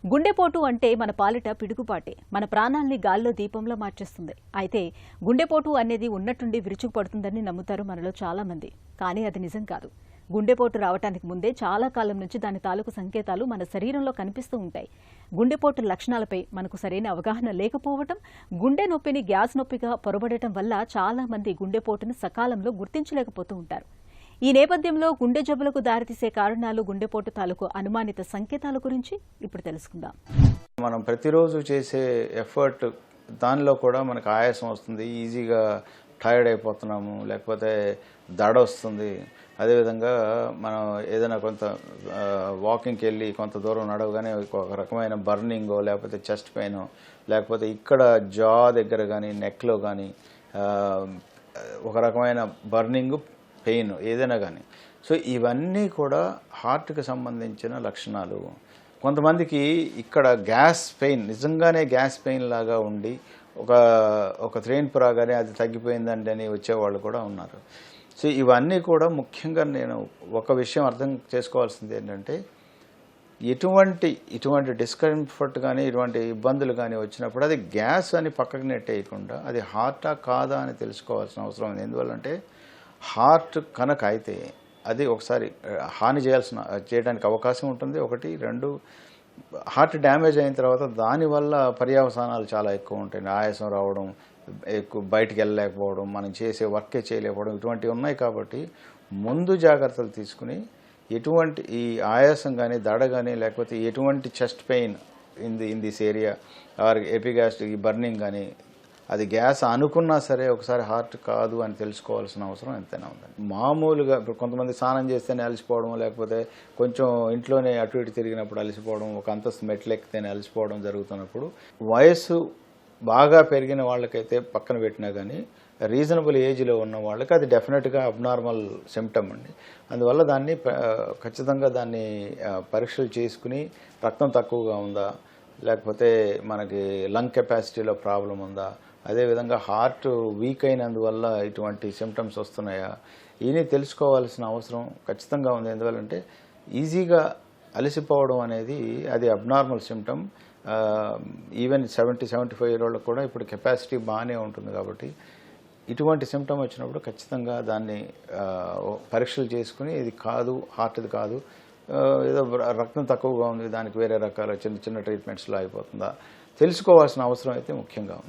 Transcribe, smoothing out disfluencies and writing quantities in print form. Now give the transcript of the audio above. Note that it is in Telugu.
గుండెపోటు అంటే మన పాలిట పిడుగుపాటే. మన ప్రాణాల్ని గాల్లో దీపంలా మార్చేస్తుంది. అయితే గుండెపోటు అనేది ఉన్నట్టుండి విరుచుకుపడుతుందని నమ్ముతారు మనలో చాలా మంది. కానీ అది నిజం కాదు. గుండెపోటు రావటానికి ముందే చాలా కాలం నుంచి దాని తాలూకు సంకేతాలు మన శరీరంలో కనిపిస్తూ ఉంటాయి. గుండెపోటు లక్షణాలపై మనకు సరైన అవగాహన లేకపోవటం, గుండె నొప్పిని గ్యాస్ నొప్పిగా పొరబడటం వల్ల చాలా మంది గుండెపోటును సకాలంలో గుర్తించలేకపోతూ ఉంటారు. ఈ నేపథ్యంలో గుండె జబ్బులకు దారితీసే కారణాలు, గుండెపోటు తాలూకు అనుమానిత సంకేతాల గురించి ఇప్పుడు తెలుసుకుందాం. మనం ప్రతిరోజు చేసే ఎఫర్ట్ దానిలో కూడా మనకు ఆయాసం వస్తుంది, ఈజీగా టైర్డ్ అయిపోతున్నాము, లేకపోతే దడ వస్తుంది. అదేవిధంగా మనం ఏదైనా కొంత వాకింగ్కి వెళ్ళి కొంత దూరం నడవగానే ఒక రకమైన బర్నింగో, లేకపోతే చెస్ట్ పెయిన్, లేకపోతే ఇక్కడ జా దగ్గర కానీ నెక్లో కానీ ఒక రకమైన బర్నింగ్ పెయిన్ ఏదైనా కానీ. సో ఇవన్నీ కూడా హార్ట్కి సంబంధించిన లక్షణాలు. కొంతమందికి ఇక్కడ గ్యాస్ పెయిన్, నిజంగానే గ్యాస్ పెయిన్ లాగా ఉండి ఒక త్రేన్పు రాగానే అది తగ్గిపోయిందండి అని వచ్చేవాళ్ళు కూడా ఉన్నారు. సో ఇవన్నీ కూడా ముఖ్యంగా నేను ఒక విషయం అర్థం చేసుకోవాల్సింది ఏంటంటే, ఇటువంటి డిస్కంఫర్ట్ కానీ ఇటువంటి ఇబ్బందులు కానీ వచ్చినప్పుడు అది గ్యాస్ అని పక్కకు నెట్టేయకుండా అది హార్టా కాదా అని తెలుసుకోవాల్సిన అవసరం ఉంది. ఎందువల్లంటే హార్ట్ కనుక అయితే అది ఒకసారి హాని చేయడానికి అవకాశం ఉంటుంది. ఒకటి, రెండు, హార్ట్ డ్యామేజ్ అయిన తర్వాత దానివల్ల పర్యవసానాలు చాలా ఎక్కువ ఉంటాయి. ఆయాసం రావడం, ఎక్కువ బయటికి వెళ్ళలేకపోవడం, మనం చేసే వర్కే చేయలేకపోవడం, ఇటువంటివి ఉన్నాయి. కాబట్టి ముందు జాగ్రత్తలు తీసుకుని ఎటువంటి ఈ ఆయాసం కానీ, దడ కానీ, లేకపోతే ఎటువంటి chest pain in this area or epigastric ఈ బర్నింగ్ కానీ అది గ్యాస్ అనుకున్నా సరే ఒకసారి హార్ట్ కాదు అని తెలుసుకోవాల్సిన అవసరం ఎంతైనా ఉందండి. మామూలుగా ఇప్పుడు కొంతమంది స్నానం చేస్తేనే అలసిపోవడం, లేకపోతే కొంచెం ఇంట్లోనే అటు ఇటు తిరిగినప్పుడు అలసిపోవడం, ఒక అంతస్తు మెట్లు ఎక్కితేనే అలసిపోవడం జరుగుతున్నప్పుడు వయస్సు బాగా పెరిగిన వాళ్ళకైతే పక్కన పెట్టినా కానీ రీజనబుల్ ఏజ్లో ఉన్న వాళ్ళకి అది డెఫినెట్గా అబ్నార్మల్ సిమ్టమ్ అండి. అందువల్ల దాన్ని ఖచ్చితంగా దాన్ని పరీక్షలు చేసుకుని రక్తం తక్కువగా ఉందా, లేకపోతే మనకి లంగ్ కెపాసిటీలో ప్రాబ్లం ఉందా, అదేవిధంగా హార్ట్ వీక్ అయినందువల్ల ఇటువంటి సిమ్టమ్స్ వస్తున్నాయా, ఇవన్నీ తెలుసుకోవాల్సిన అవసరం ఖచ్చితంగా ఉంది. ఎందువల్లంటే ఈజీగా అలసిపోవడం అనేది అది అబ్నార్మల్ సిమ్టమ్. ఈవెన్ 70-75 ఇయర్ వాళ్ళకు కూడా ఇప్పుడు కెపాసిటీ బాగానే ఉంటుంది. కాబట్టి ఇటువంటి సిమ్టమ్ వచ్చినప్పుడు ఖచ్చితంగా దాన్ని పరీక్షలు చేసుకుని ఇది కాదు, హార్ట్ది కాదు, ఏదో రక్తం తక్కువగా ఉంది, దానికి వేరే రకాల చిన్న చిన్న ట్రీట్మెంట్స్లో అయిపోతుందా తెలుసుకోవాల్సిన అవసరం అయితే ముఖ్యంగా ఉంది.